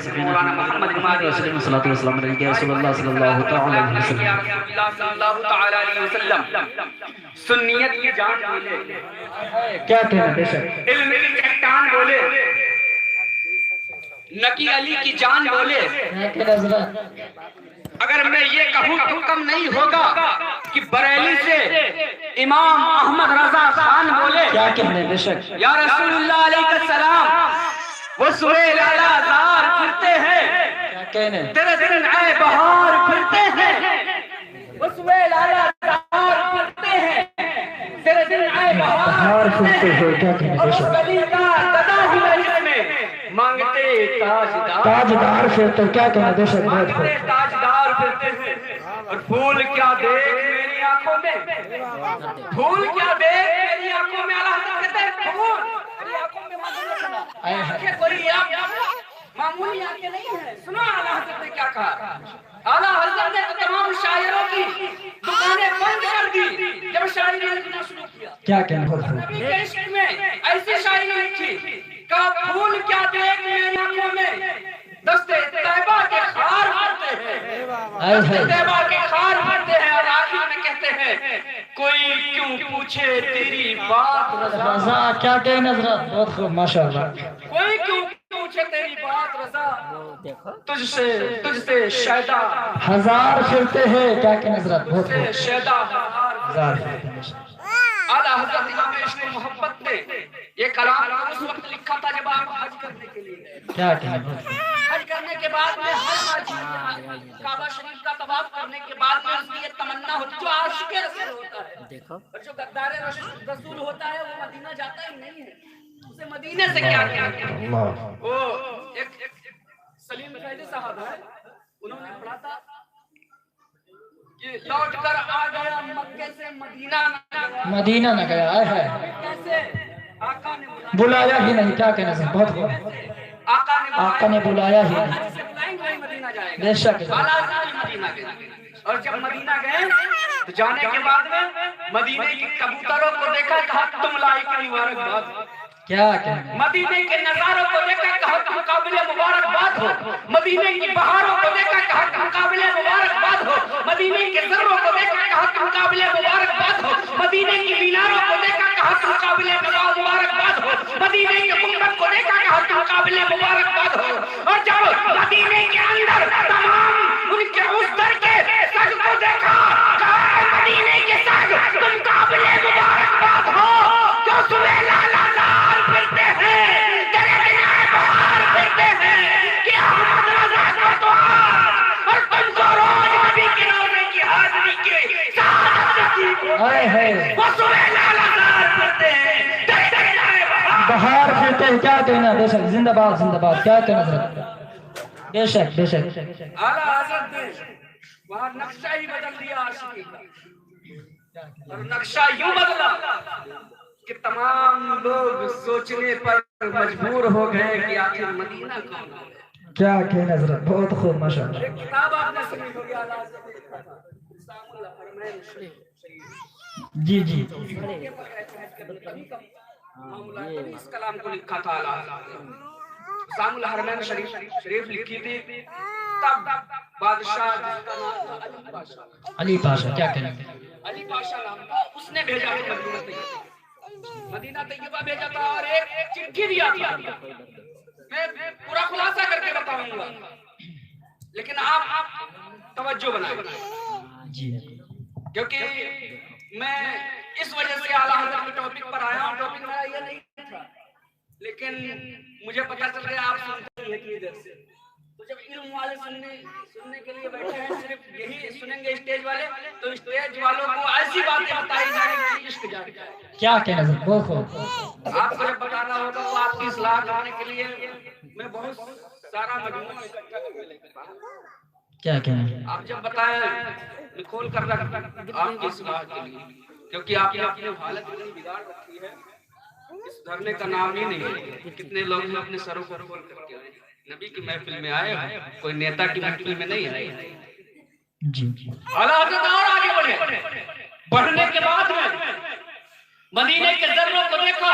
مولانا محمد مہدی رسول اللہ صلی اللہ علیہ وسلم رسول اللہ صلی اللہ تعالی علیہ وسلم سنیت کی جان بولے، کیا کہنا بے شک، علم کی چٹان بولے، نقی علی کی جان بولے. اگر میں یہ کہوں تو کم نہیں ہوگا کہ بریلی سے امام احمد رضا خان بولے کیا کہنا بے شک، یا رسول اللہ علیہ السلام وہ سہیل اعلیٰ زار پھرتے ہیں، کیا کہنا تیرے دن آئے بہار پھرتے ہیں، وہ سہیل اعلیٰ زار پھرتے ہیں، تیرے دن آئے بہار پھرتے ہیں، کیا کہنا بے شک، گلی کا گدا ہی مجلس میں مانگتے تاجدار، تاجدار سے تو کیا کہنا بے شک، بہت مانگتے تاجدار پھرتے ہیں. اور پھول کیا دیکھ میری آنکھوں میں، پھول کیا دیکھ میری آنکھوں میں، اللہ حضرت کہتے ہیں پھول میری آنکھوں میں آنکھیں کوئی معمولی آنکھیں نہیں ہیں. سنو اعلیٰ حضرت نے کیا کہا. اعلیٰ حضرت نے تمام شاعروں کی دکانیں بند کر دی جب شاعری لکھنا شروع کیا. کیا کہنا بہت نبی کے عشق میں ایسی شاعری لکھی کہ پھول کیا دیکھ میری آنکھوں میں، دستے طیبہ کے خار پھرتے ہیں، دستے طیبہ کے خار پھرتے ہیں. اور آخر میں کہتے ہیں کوئی کیوں پوچھے تیری بات رضا، رضا، کیا کہنا حضرت، بہت خوب ماشاءاللہ، کوئی کیوں پوچھے تیری بات رضا، تجھ سے شیدا ہزار پھرتے ہیں، کیا کہنا حضرت، بہت خوب، شیدا. ہزار پھرتے ہیں. اعلیٰ حضرت امام عشق و محبت نے یہ کلام اس وقت لکھا تھا جب آپ حج کرنے کے لیے گئے. کیا کہنا بہت خوب، حج کرنے کے بعد میں کعبہ شریف کا طواف کرنے کے بعد میں اس کی یہ تمنا ہوتی جو عاشق رسول ہوتا ہے اور جو غدار رسول ہوتا ہے وہ مدینہ جاتا ہی نہیں ہے. اسے مدینے سے کیا وہ ایک سلیم فیضی صاحب ہے، انہوں نے پڑھا تھا کہ لوٹ کر آ گیا مکے سے مدینہ نہ گیا ہے، کیسے آقا نے بلایا ہی نہیں، کیا کہنا حضرت، بہت خوب، آقا نے بلایا ہی نہیں، مدینہ جائے گا بے شک، مدینہ گئے. اور جب مدینہ گئے تو جانے کے بعد میں مدینے کے کبوتروں کو دیکھا کہا تم لائق مبارکباد، کیا کہنا مدینے کے نظاروں کو دیکھا کہا تم قابل مبارکباد ہو، مدینے کی بہاروں کو دیکھا کہا تم قابل مبارکباد ہو، مدینے کے ذروں کو دیکھا کہا تم قابل مبارکباد ہو، مدینے کی میناروں کو دیکھا کہا تم قابل مبارکباد ہو، مدینے کے گنبد کو دیکھا کہا تم قابل مبارکباد ہو. اور جب مدینے کے اندر تمام ان کے استر کے سج کو دیکھا کہا مدینے کے سج تم قابل مبارکباد ہو، جو سہیل اعلیٰ زار پھرتے ہیں، تیرے بنا بہار پھرتے ہیں کہ احمد رضا کو تو اور تم کو روز نبی کے روزے کی حاضری کے سعادت نصیب ہوتی ہے. وہ سہیل اعلیٰ زار پھرتے ہیں، تیرے بنا بہار پھرتے ہیں، کیا کہنا بے شک، زندہ باد زندہ باد، کیا کہنا حضرت، بے شک بے شک. اعلیٰ حضرت نے وہاں نقشہ ہی بدل دیا عاشقی کا، اور نقشہ یوں بدلا کہ تمام لوگ سوچنے پر مجبور ہو گئے کہ آخر مدینہ کون ہے. کیا کہنا حضرت، بہت خوب ماشاءاللہ. ایک کتاب آپ نے سنی ہوگی اعلیٰ حضرت نے لکھا تھا سام الحرمین شریف، جی جی اس کلام کو لکھا تھا اعلیٰ حضرت نے. سام الحرمین شریف لکھی تھی تب بادشاہ جس کا نام تھا علی پاشا، علی پاشا، کیا کہنا، علی پاشا نام تھا، اس نے بھیجا ہے مدینہ طیبہ بھیجا تھا اور ایک چٹھی دیا تھا. میں پورا خلاصہ کر کے بتاؤں گا لیکن آپ توجہ بنائیں جی کیونکہ میں اس وجہ سے اعلیٰ حضرت کے ٹاپک پر آیا ہوں. ٹاپک میرا یہ نہیں تھا لیکن مجھے پتا چل رہا ہے آپ سنتے ہیں اتنی دیر سے. تو جب علم والے سننے کے لیے بیٹھے ہیں صرف یہی سنیں گے اسٹیج والے تو اسٹیج والوں کو ایسی باتیں بتائی جائیں کہ عشق جاگ جائے. کیا کہنا حضرت، بہت خوب، آپ کو جب بتانا ہوگا تو آپ کی اصلاح کرنے کے لیے میں بہت سارا مجموعہ اکٹھا کر کے لے کر آیا. کیا کہنا، آپ جب بتائیں میں کھول کر رکھ آپ کی اصلاح کے لیے کیونکہ آپ نے اپنی حالت اتنی بگاڑ رکھی ہے اس دھرنے کا نام ہی نہیں. کتنے لوگ اپنے سروں کو کھول کر کے آئے نبی کی محفل میں آئے کوئی نیتا کی محفل میں نہیں آئے. جی اعلیٰ حضرت اور آگے بڑھے. بڑھنے کے بعد میں مدینے کے ذروں کو دیکھا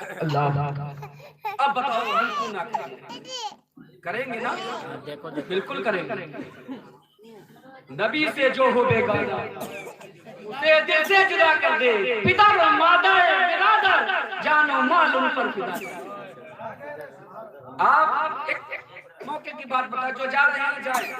اللہ اب بتاؤ ہم کیوں نہ کریں گے نا؟ بالکل کریں گے. نبی سے جو ہو بیگانہ اسے دل سے جدا کر دے. پدر و مادر برادر جان و مال ان پر فدا. آپ ایک موقع کی بات بتا، جو جا رہے ہیں جائیں،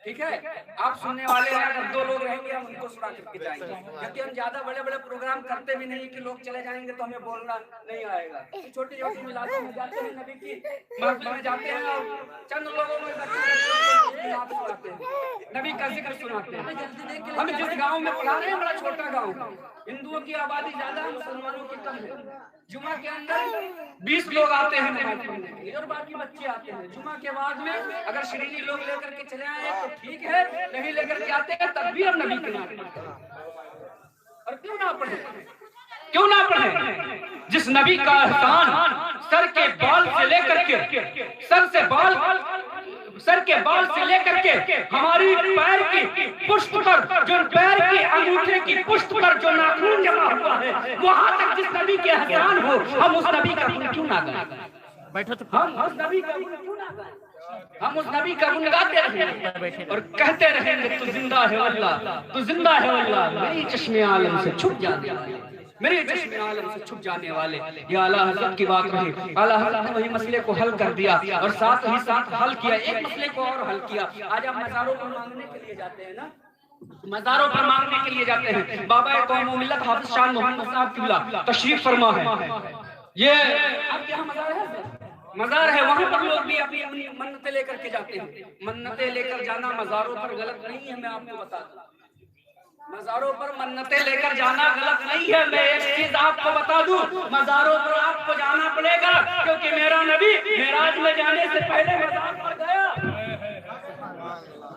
ٹھیک ہے؟ آپ سننے والے ہیں، اگر 2 لوگ رہیں گے ہم ان کو سنا کر کے جائیں گے، کیونکہ ہم زیادہ بڑے بڑے پروگرام کرتے بھی نہیں کہ لوگ چلے جائیں گے تو ہمیں بولنا نہیں آئے گا. چھوٹی چھوٹی ملادوں میں جاتے ہیں، نبی کی محفل میں جاتے ہیں اور چند لوگوں میں سناتے ہیں، نبی کا ذکر سناتے ہیں. ہم جس گاؤں میں پڑھا رہے ہیں بڑا چھوٹا گاؤں، ہندوؤں کی آبادی زیادہ ہے، مسلمانوں کی کم ہے. جمعہ کے اندر 20 لوگ آتے ہیں نماز پڑھنے کے لیے اور باقی بچے آتے ہیں. جمعہ کے بعد میں اگر شریری لوگ لے کر کے چلے آئے تو ٹھیک ہے، نہیں لے کر کے آتے ہیں تب بھی ہم نبی کے نام پڑھتے ہیں. اور کیوں نہ پڑھیں؟ کیوں نہ پڑھیں؟ جس نبی کا احسان سر کے بال سے لے کر کے سر کے بال سے لے کر کے ہماری پیر کی پشت پر، جو پیر کی انگوٹھے کی پشت پر جو ناخن جمع ہوا ہے، وہاں تک جس نبی کے احسان ہو، ہم اس نبی کا گن کیوں نہ گائیں؟ ہم اس نبی کا گن کیوں نہ گائیں؟ ہم اس نبی کا گن گاتے رہیں اور کہتے رہیں گے تو زندہ ہے اللہ، تو زندہ ہے اللہ، میری چشم عالم سے چھپ جانے والے، میرے چشم عالم سے چھپ جانے والے. یہ اعلیٰ حضرت کی بات رہی. اعلیٰ حضرت نے وہی مسئلے کو حل کر دیا اور ساتھ ہی ساتھ حل کیا، ایک مسئلے کو اور حل کیا. آج آپ مزاروں پر مانگنے کے لیے جاتے ہیں نا، مزاروں پر مانگنے کے لیے جاتے ہیں. بابا قوم و ملت حافظ شاہ محمد صاحب قبلہ تشریف فرما ہے. یہ آپ کے یہاں مزار ہے، مزار ہے، وہاں پر لوگ بھی اپنی اپنی منتیں لے کر کے جاتے ہیں. منتیں لے کر جانا مزاروں پر غلط نہیں ہے، میں آپ کو بتا دوں. مزاروں پر منتیں لے کر جانا غلط نہیں ہے. میں ایک چیز آپ کو بتا دوں، مزاروں پر آپ کو جانا پڑے گا کیونکہ میرا نبی معراج میں جانے سے پہلے مزار پر گیا.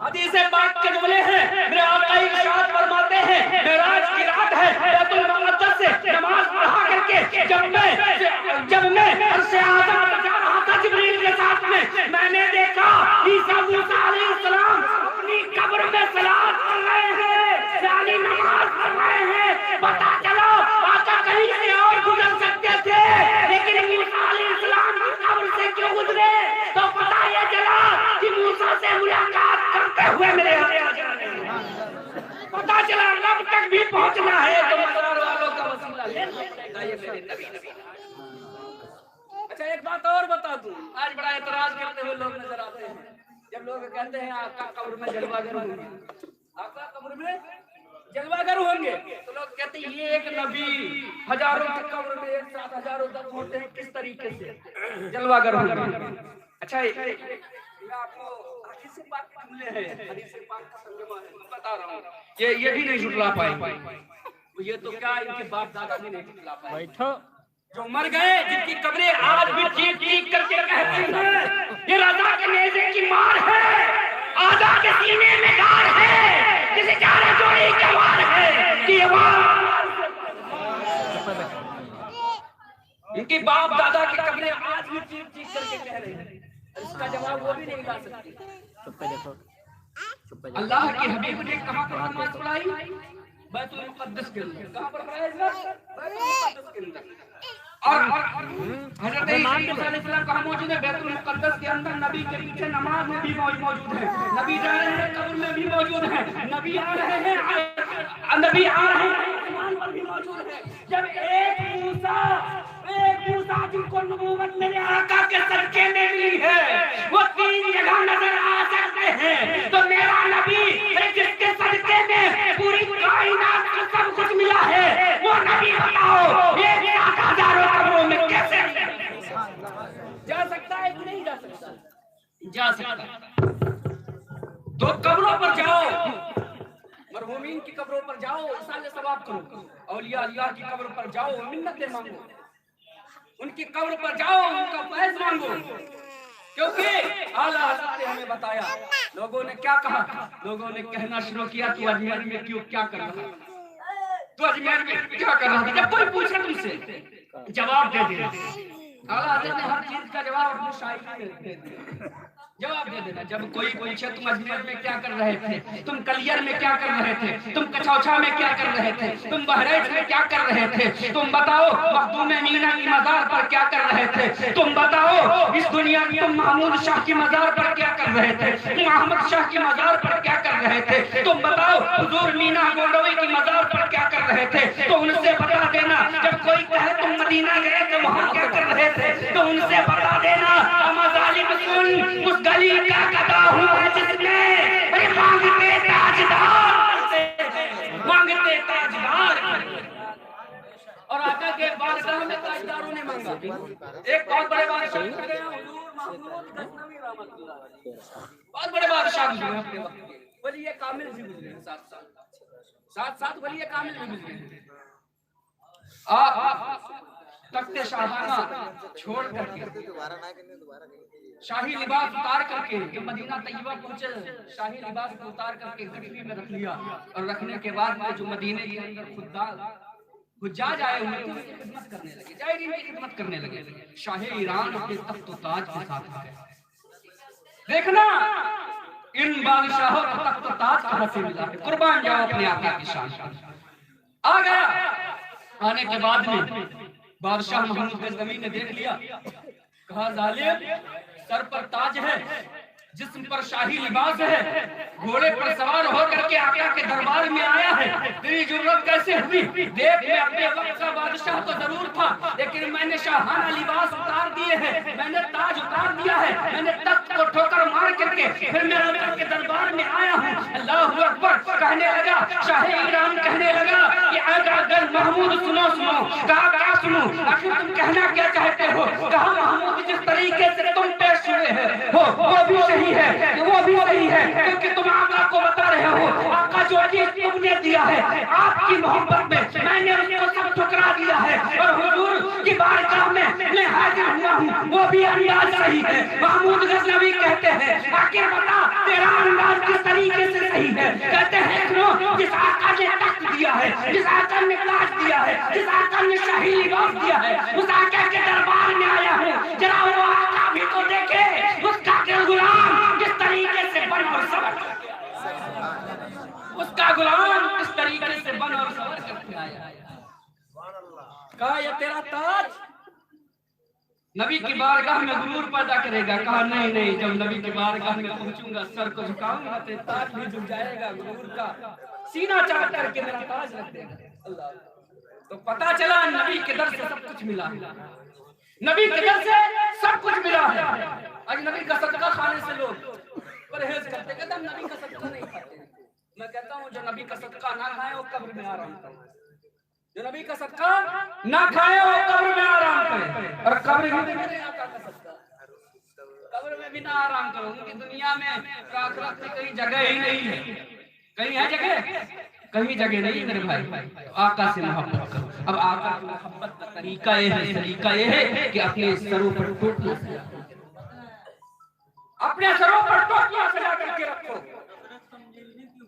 حدیث پاک کے جملے ہیں، میرے آقا ارشاد فرماتے ہیں معراج کی رات ہے، بیت المقدس سے نماز پڑھا کر کے جب میں عرش اعظم پر جا رہا تھا جبریل کے ساتھ میں نے دیکھا عیسیٰ موسیٰ علیہ السلام اپنی قبر میں صلاۃ پڑھ رہے ہیں، یعنی نماز پڑھ رہے ہیں. پتا چلا آقا کہیں سے اور گزر سکتے تھے لیکن موسیٰ علیہ السلام کی قبر سے کیوں گزرے؟ تو پتا یہ چلا کہ موسیٰ سے ملاقات کرتے ہوئے میرے آ جانے. پتا چلا رب تک بھی پہنچنا ہے تو مزار والوں کا وسیلہ لینا یہ میرے نبی. اچھا ایک بات اور بتا دوں، آج بڑا اعتراض کرتے ہوئے لوگ نظر آتے ہیں. جب لوگ کہتے ہیں آقا قبر میں جلوہ گر ہوں گے، آقا قبر میں جلوہ گر ہوں گے، تو لوگ کہتے ہیں یہ ایک نبی ہزاروں کی قبر میں ایک ساتھ ہزاروں تک ہوتے ہیں، کس طریقے سے جلوہ گر ہوں گے؟ اچھا میں آپ کو حدیث پاک کے جملے ہیں، حدیث پاک کا ترجمہ ہے، میں بتا رہا ہوں. یہ بھی نہیں جھٹلا پائے. یہ تو کیا ان کے باپ دادا بھی نہیں جھٹلا پائے. جو مر گئے، جن کی قبریں آج بھی چیخ چیخ کر کے کہتے ہیں یہ رضا کے نیزے کی مار ہے، آزا کے سینے میں گار ہے، کسی چارے جوڑی کے وار ہے کہ یہ ان کی باپ دادا کی قبریں آج بھی چیخ چیخ کر کے کہہ رہے ہیں. اس کا جواب وہ بھی نہیں لا سکتی. اللہ کے حبیب نے کہاں پر نماز پڑھائی؟ بیت المقدس کے اندر. کہاں پر پڑھائی؟ بیت المقدس کے اندر. اور حضرت عیسیٰ علیہ السلام کہاں موجود ہے؟ بیت المقدس کے اندر. نبی کے پیچھے نماز میں بھی موجود ہے، نبی جا رہے ہیں قبر میں بھی موجود ہے، نبی آ رہے ہیں آسمان پر بھی موجود ہے. جب ایک موسیٰ جن کو نبوت میرے آقا کے صدقے میں ملی ہے وہ 3 جگہ نظر آ سکتے ہیں، تو میرا نبی جس کے صدقے میں پوری کائنات کو سب کچھ ملا ہے وہ نبی بتاؤ ایک ساتھ ہزاروں قبروں میں کیسے جا سکتا ہے کہ نہیں جا سکتا؟ جا سکتا ہے. تو قبروں پر جاؤ، مرحومین کی قبروں پر جاؤ، اصال ثواب کرو. اولیاء اللہ کی قبر پر جاؤ، منتیں مانگو، ان کی قبر پر جاؤ، ان کا فیض مانگو. کیونکہ اعلیٰ حضرت نے ہمیں بتایا. لوگوں نے کیا کہا؟ لوگوں نے کہنا شروع کیا تو اجمیر میں کیا کر رہا ہے؟ تو اجمیر میں کیا کر رہا ہے؟ جب کوئی پوچھے تم سے جواب دے دے. اعلیٰ حضرت نے ہر چیز کا جواب اپنی شاعری میں دے دیا. جواب دے دینا. جب کوئی پوچھے تم اجمیر میں کیا کر رہے تھے, تم کلیر میں کیا کر رہے تھے, تم کچوچا میں کیا کر رہے تھے, تم بہریچ میں کیا کر رہے تھے, تم بتاؤ مخدوم مینا کی مزار پر کیا کر رہے تھے, تم بتاؤ اس دنیا کی تم محمود شاہ کی مزار پر کیا کر رہے تھے, تم احمد شاہ کی مزار پر کیا کر رہے تھے, تم بتاؤ حضور مینا گولوی کی مزار پر کیا کر رہے تھے, تو ان سے بتا دینا. جب کوئی کہے تم مدینہ گئے تو وہاں کیا کر رہے تھے, تو ان سے بتا دینا اما ظالم سن اس گلی کا گدا ہوا جس میں مانگتے تاجدار. اور آقا کے بادشاہ میں تاجداروں نے مانگا. ایک بہت بڑے بادشاہ گزرے ہیں حضور محمود غزنوی رحمۃ اللہ علیہ. بہت بڑے بادشاہ گزرے ہیں اپنے وقت کے. ولی کامل بھی گزرے ہیں ساتھ ولی کامل بھی گزرے ہیں. آپ تخت شاہانہ چھوڑ کر کے شاہی لباس اتار کر کے جب مدینہ طیبہ پہنچے, شاہی لباس کو اتار کر کے گٹوی میں رکھ لیا, اور رکھنے کے بعد میں جو مدینے کے اندر حجاج آئے ہوئے تھے اس کی خدمت کرنے لگے, زائرین کی خدمت کرنے لگے. شاہ ایران اپنے تخت و تاج کے ساتھ آئے. دیکھنا ان بادشاہوں کو تخت و تاج کہاں سے ملا ہے. قربان جاؤ اپنے آقا کی شان. آ گیا. آنے کے بعد میں بادشاہ محمود غزنوی نے دیکھ لیا, کہا ظالم سر پر تاج ہے, جسم پر شاہی لباس ہے, گھوڑے پر سوار ہو کر کے آقا کے دربار میں آیا ہے, تیری جرت کیسے ہوئی؟ دیکھ میں اپنے وقت کا بادشاہ تو ضرور تھا, لیکن میں نے شاہانہ لباس اتار دیے ہیں, میں نے تاج اتار دیا ہے, میں نے تخت کو ٹھوکر مار کر کے پھر میں آقا کے دربار میں آیا ہوں. اللہ اکبر کہنے لگا. شاہ ایران کہنے لگا کہ آقا گل محمود سنو. کہا کیا سنو؟ آخر تم کہنا کیا چاہتے ہو؟ کہا محمود جس طریقے سے تم پیش ہوئے ہیں وہ بھی صحیح ہے, کیونکہ تم آقا کو بتا رہے ہو آقا جو چیز تم نے دیا ہے آپ کی محبت میں نے اس کو سب ٹھکرا دیا ہے, اور حضور کی بارگاہ میں حاضر ہوا ہوں, وہ بھی انداز صحیح ہے. محمود غزنوی کہتے ہیں آخر بتا تیرا انداز کس طریقے سے صحیح ہے؟ کہتے ہیں سنو, جس آقا نے تخت دیا ہے, جس آقا نے تاج دیا ہے, جس آقا نے شاہی لباس دیا ہے, اس آقا کے دربار میں آیا ہوں, ذرا وہ آقا بھی تو دیکھے اس کا غلام کس طریقے سے بن اور سور کر کے آیا. اس کا غلام کس طریقے سے بن اور سور کر کے آیا. کہا یہ تیرا تاج نبی کی بارگاہ میں غرور پیدا کرے گا. کہا نہیں, جب نبی کی بارگاہ میں پہنچوں گا سر کو جھکاؤں گا تو تاج بھی جھک جائے گا, غرور کا سینہ چاٹ کر کے میرا تاج رکھ دے گا. اللہ تو پتا چلا نبی کے در سے سب کچھ ملا ہے, نبی کے در سے سب کچھ ملا ہے. آج نبی کا صدقہ کھانے سے لوگ پرہیز کرتے, کہتے ہم نبی کا صدقہ نہیں کھاتے. میں کہتا ہوں جو نبی کا صدقہ نہ کھائے وہ قبر میں آرام کرے, جو نبی کا صدقہ نہ کھائے وہ قبر میں آرام کرے. اور قبر میں میرے آقا کا صدقہ, قبر میں بھی نہ آرام کرو, کیونکہ دنیا میں آخرت میں کہیں جگہ ہی نہیں ہے. کہیں ہے جگہ؟ کہیں جگہ نہیں میرے بھائی. آقا سے محبت کرو. اب آقا کی محبت کا طریقہ یہ ہے کہ اپنے سروں پر ٹوٹیاں سجا, اپنے سروں پر ٹوپیاں سجا کر کے رکھو,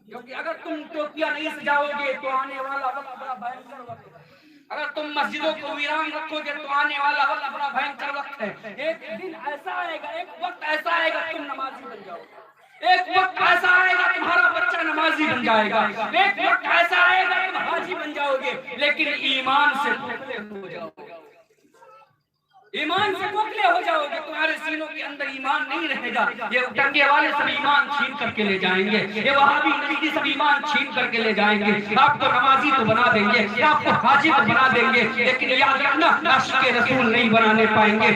کیونکہ اگر تم ٹوپیاں نہیں سجاؤ گے تو آنے والا وقت بڑا بھینکر وقت ہے. اگر تم مسجدوں کو ویران رکھو گے تو آنے والا وقت بڑا بھینکر وقت ہے. ایک دن ایسا آئے گا, ایک وقت ایسا آئے گا تم نمازی بن جاؤ گے, ایک وقت ایسا آئے گا تمہارا بچہ نمازی بن جائے گا, ایک وقت ایسا آئے گا تم حاجی بن جاؤ گے, لیکن ایمان سے کھوکھلے ہو جاؤ گے. ایمان سے کھوکھلے ہو جاؤ گے, تمہارے سینوں کے اندر ایمان نہیں رہے گا. یہ ٹنگے والے سب ایمان چھین کر کے لے جائیں گے, یہ وہابی نبی سب ایمان چھین کر کے لے جائیں گے. آپ کو نمازی تو بنا دیں گے, آپ کو حاجی تو بنا دیں گے, لیکن یاد رکھنا عاشق رسول نہیں بنانے پائیں گے,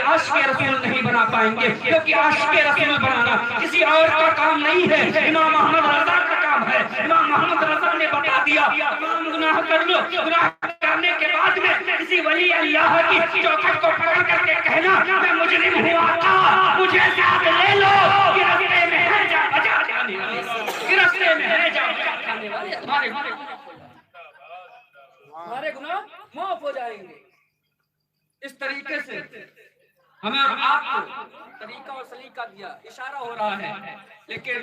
عاشق رسول نہیں بنا پائیں گے, کیونکہ عاشق رسول بنانا کسی اور کا کام نہیں ہے, امام احمد رضا کا کام ہے. امام محمد رضا نے بتا دیا تمام گناہ کر لو, گناہ کرنے کے بعد میں کسی ولی اللہ کی چوکھٹ کو پکڑ کر کے کہنا میں مجرم ہوں آقا مجھے ساتھ لے لو, یہ رستے میں ہے جا بجا جانے والے, یہ رستے میں ہے جا بجا جانے والے, تمہارے گناہ معاف ہو جائیں گے. اس طریقے سے ہمیں آپ کو طریقہ اور سلیقہ دیا, اشارہ ہو رہا ہے, لیکن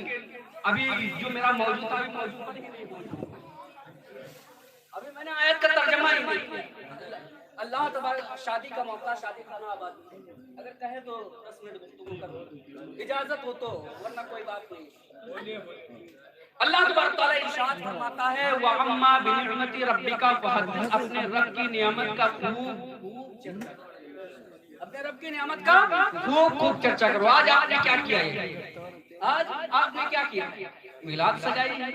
ابھی جو میرا موضوع تھا موضوع نہیں موجود, ابھی میں نے آیت کا ترجمہ ہی نہیں. اللہ تبارک شادی کا موقع شادی خانہ آباد اگر کہے تو 10 منٹ گفتگو کرو اجازت ہو تو ورنہ کوئی بات نہیں اللہ تبارک تعالیٰ ارشاد فرماتا ہے وَعَمَّا بِنِعْمَتِ رَبِّكَ فَحَدِّثْ اپنے رب کی نعمت کا خوب چرچا کرو اپنے رب کی نعمت کا خوب چرچا کرو آج آپ نے کیا کیا ہے آج آپ نے کیا کیا میلاد سجائی ہے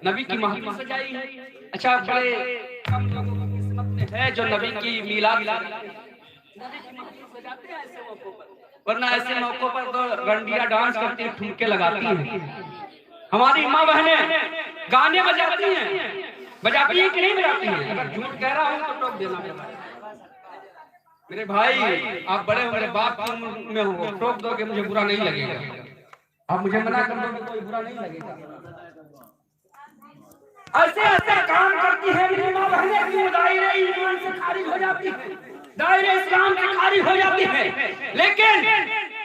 نبی کی محفل سجائی ہے اچھا بڑے کم لوگوں کی قسمت میں ہے جو نبی کی میلاد نبی کی محفل سجاتے ہیں ایسے موقعوں پر ورنہ ایسے موقعوں پر تو رنڈیاں ڈانس کرتی ہیں ٹھمکے لگاتی ہیں ہماری ماں بہنیں گانے بجاتی ہیں کہ نہیں بجاتی ہیں اگر جھوٹ کہہ رہا ہوں تو ٹوک دینا میرے بھائی آپ بڑے میرے باپ کی عمر میں ہو ٹوک دو کہ مجھے برا نہیں لگے گا آپ مجھے منع کر دو کہ کوئی برا نہیں لگے گا ایسے ایسے کام کرتی ہے میری ماں بہنیں کہ دائرہ ایمان سے خارج ہو جاتی ہے دائرہ اسلام سے خارج ہو جاتی ہے لیکن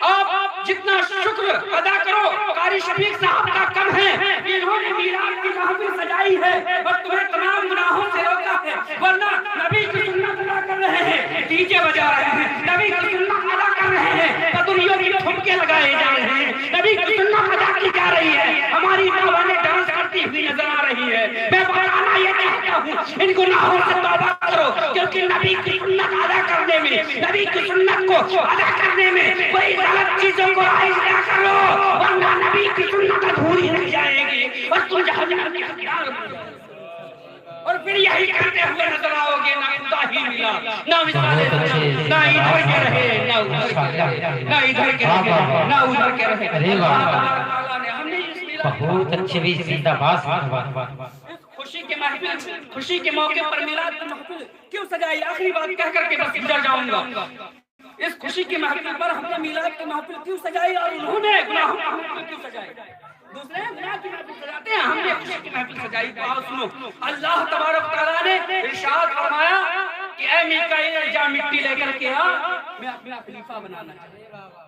آپ جتنا شکر ادا کرو قاری شفیق صاحب کا کم ہے انہوں نے میلاد کی محفل سجائی ہے اور تمہیں تمام گناہوں سے روکا ہے ورنہ نبی کی سنت ادا کر رہے ہیں ڈی جے بجا رہے ہیں نبی کی سنت ادا کر رہے ہیں پتلیوں کی ٹھمکے لگائے جا رہے ہیں نبی کی سنت ادا کی جا رہی ہے ہماری ماں بہنیں ڈانس کرتی ہوئی نظر آ رہی ہے میں بتانا یہ کہتا ہوں ان گناہوں سے توبہ کرو کیونکہ نبی کی سنت ادا کرنے میں نبی کی سنت کو ادا کرنے میں کوئی غلط چیزوں کو رائج نہ کرو ورنہ نبی کی سنت ادھوری رہ جائے گی اور تم جہنم کے حقدار بن جاؤ اور پھر یہی کرتے ہوئے نظر آؤ گے نہ خدا ہی ملا نہ مثالیں نہ ادھر کے رہے نہ ادھر کے رہے نہ ادھر کے رہے نہ ادھر کے رہے اللہ تعالیٰ نے ہم نے اس میلاد بہت اچھے بھی زندہ باد خوشی کے محفل خوشی کے موقع پر میلاد کی محفل کیوں سجائی آخری بات کہہ کر کے بس گزر جاؤں گا اس خوشی کی محفل پر ہم نے میلاد کی محفل کیوں سجائی اور انہوں نے گناہوں کی محفل کیوں سجائی دوسرے گناہ کی محفل سجاتے ہیں ہم نے خوشی کی محفل سجائی تو سنو اللہ تبارک تعالیٰ نے ارشاد فرمایا کہ اے میکائیل جا مٹی لے کر کے آ میں اپنا خلیفہ بنانا چاہتا ہوں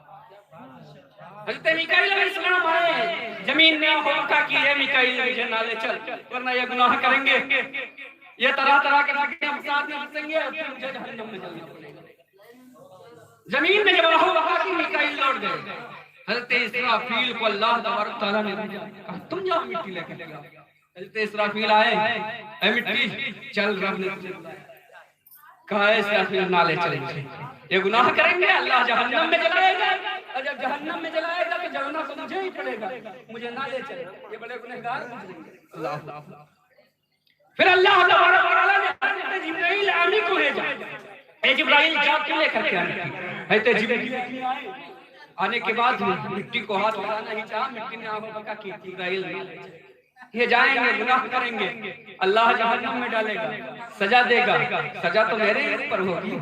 حضرت میکائیل علیہ السلام آئے زمین میں ہوکا کی ہے میکائیل مجھے نالے چل ورنہ یہ گناہ کریں گے یہ طرح طرح کے فساد میں پھنسیں گے اور پھر مجھے جہنم میں جلنا پڑے گا زمین میں جب ہوکا کی میکائیل لوٹ گئے حضرت اسرافیل کو اللہ تبارک تعالیٰ نے کہا تم جاؤ مٹی لے کے حضرت اسرافیل آئے اے مٹی چل رب نے کہا اسرافیل نالے چلیں گے یہ گناہ کریں گے اللہ جہنم میں جلائے گا اور جب جہنم میں جلائے گا تو جلنا تو مجھے ہی پڑے گا مجھے نہ لے چلے یہ بڑے گنہگار گزریں گے اللہ پھر اللہ تبارک و تعالیٰ نے حضرت جبرائیل آنے کو بھیجا اے جبرائیل جا کیوں لے کر کے آنے حضرت جبرائیل آنے کے بعد مٹی کو ہاتھ لگانا ہی چاہا مٹی نے آنکھوں بکا کی جبرائیل یہ جائیں گے گناہ کریں گے اللہ جہنم میں ڈالے گا سزا دے گا سزا تو میرے اوپر ہوگی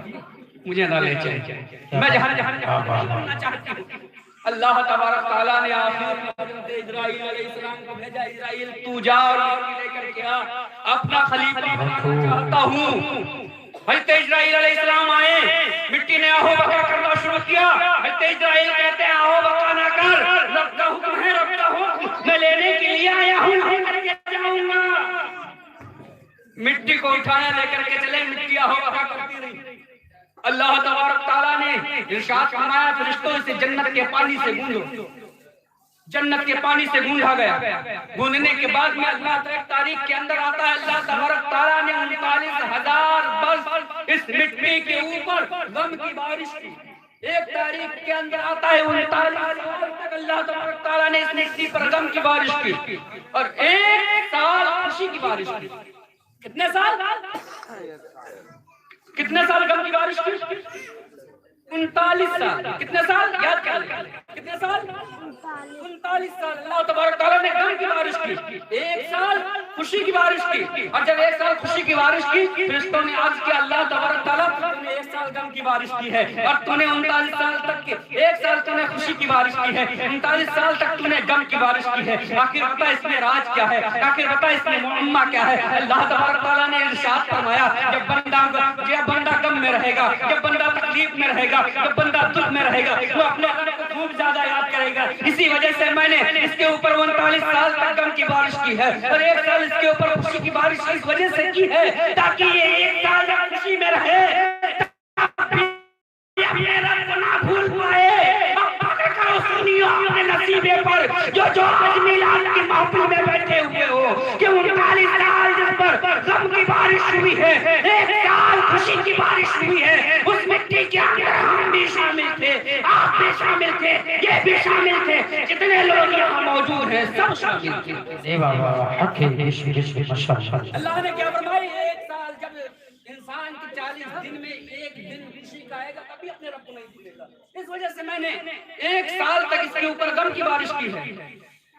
مجھے نہ لے چاہیے میں جہاں جہاں چاہتی ہوں اللہ تبارک تعالیٰ نے آخر حضرت اسرائیل علیہ السلام کو بھیجا اسرائیل تو جا اور لے کر کے آ اپنا خلیفہ بنانا چاہتا ہوں حضرت اسرائیل علیہ السلام آئے مٹی نے آہو بکا کرنا شروع کیا حضرت اسرائیل کہتے ہیں آہو بکا نہ کر رب کا حکم ہے رب کا حکم میں لینے کے لیے آیا ہوں نہیں کر کے جاؤں گا مٹی کو اٹھایا لے کر کے چلے مٹی آہو بکا کرتی رہی اللہ تبارک تعالیٰ نے ارشاد فرمایا فرشتوں سے جنت کے پانی سے گونجو جنت کے پانی سے گونجا گیا گونجنے کے بعد میں اللہ تاریخ کے اندر آتا ہے اللہ تبارک تعالیٰ نے 39,000 برس اس مٹی کے اوپر غم کی بارش کی ایک تاریخ کے اندر آتا ہے 39 سال تک اللہ تبارک تعالیٰ نے اس مٹی پر غم کی بارش کی اور 1 سال خوشی کی بارش کی کتنے سال غم کی بارش کی 39 سال کتنے سال یاد کر لیں کتنے سال 39 سال اللہ تبارک تعالیٰ نے غم کی بارش کی 1 سال خوشی کی بارش کی اور جب 1 سال خوشی کی بارش کی فرشتوں نے عرض کیا اللہ تبارک تعالیٰ تو نے 1 سال غم کی بارش کی ہے اور تو نے 39 سال تک کے 1 سال تو نے خوشی کی بارش کی ہے 39 سال تک تو نے غم کی بارش کی ہے آخر بتا اس میں راج کیا ہے آخر بتا اس میں معمہ کیا ہے اللہ تبارک تعالیٰ نے ارشاد فرمایا جب بندہ غم میں رہے گا جب بندہ تکلیف میں رہے گا جب بندہ دکھ میں رہے گا وہ اپنے رب کو خوب زیادہ یاد کرے گا اسی وجہ سے میں نے اس کے اوپر 39 سال تک غم کی بارش کی ہے اور 1 سال اس کے اوپر خوشی کی بارش اس وجہ سے کی ہے تاکہ یہ 1 سال خوشی میں رہے اپنے نصیبے پر جو آج میلاد کی محفل میں بیٹھے ہوئے ہو کہ 39 سال جس پر غم کی بارش ہوئی ہے، 1 سال خوشی کی بارش ہوئی ہے، اس مٹی کے اندر ہم بھی شامل تھے، آپ بھی شامل تھے، یہ بھی شامل تھے، جتنے لوگ یہاں موجود ہیں سب شامل تھے۔ اللہ نے کیا فرمایا؟ 1 سال جب انسان کی 40 دن میں 1 دن خوشی کا آئے گا تبھی اپنے رب کو نہیں بھولے گا۔ اس وجہ سے میں نے 1 سال تک اس کے اوپر غم کی بارش کی ہے۔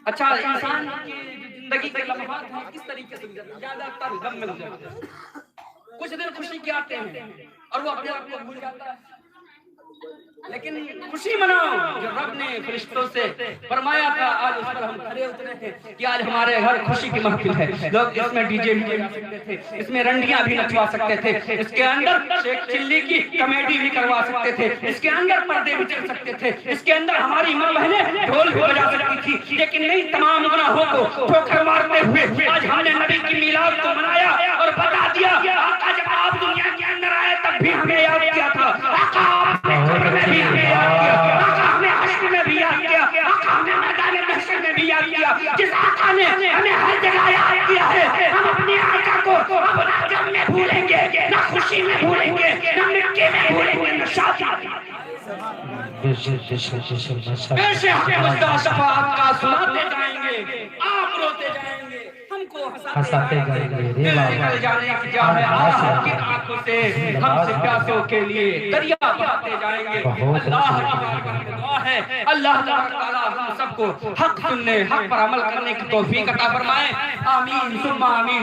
اچھا، انسان کی زندگی کے لمحات ہیں کس طریقے سے زیادہ تر غم میں گزرتے ہیں۔ کچھ دن خوشی کے آتے ہیں اور وہ اپنے رب کو بھول جاتا ہے، لیکن خوشی مناؤ جو رب نے فرشتوں سے فرمایا تھا، آج اس پر ہم کھڑے اترے تھے کہ آج ہمارے گھر خوشی کی محفل ہے۔ لوگ اس میں ڈی جے بھی لگا سکتے تھے، اس میں رنڈیاں بھی نچوا سکتے تھے، اس کے اندر شیخ چلی کی کمیڈی بھی کروا سکتے تھے، اس کے اندر پردے بھی چل سکتے تھے، اس کے اندر ہماری ماں بہنیں ڈھول بھی بجا سکتی تھی، لیکن نہیں، تمام گناہوں کو ٹھوکر مارتے ہوئے آج ہم نے نبی کی میلاد کو منایا اور بتا دیا آقا جب آپ دنیا کے اندر آئے تب بھی ہمیں یاد کیا تھا، آقا آپ نے قبر میں بھی ہمیں یاد کیا، آقا ہمیں حشر میں بھی یاد کیا، آقا ہمیں میدان محشر میں بھی یاد کیا۔ جس آقا نے ہمیں ہر جگہ یاد کیا ہے، ہم اپنے آقا کو اب نہ غم میں بھولیں گے، نہ خوشی میں بھولیں گے، نہ مٹی میں بھولیں گے، نہ شادی میں۔ ایسے ہم مدعا شفاعت کا سناتے جائیں گے، آپ روتے جائیں گے، ہم کو ہنساتے جائیں گے۔ دل نکل جانے کی جا ہے آہ کی آنکھوں سے، ہم سے پیاسوں کے لیے دریا بہاتے جائیں گے۔ اللہ کی دعا ہے اللہ تعالیٰ ہم سب کو حق سننے، حق پر عمل کرنے کی توفیق عطا فرمائے، آمین ثم آمین۔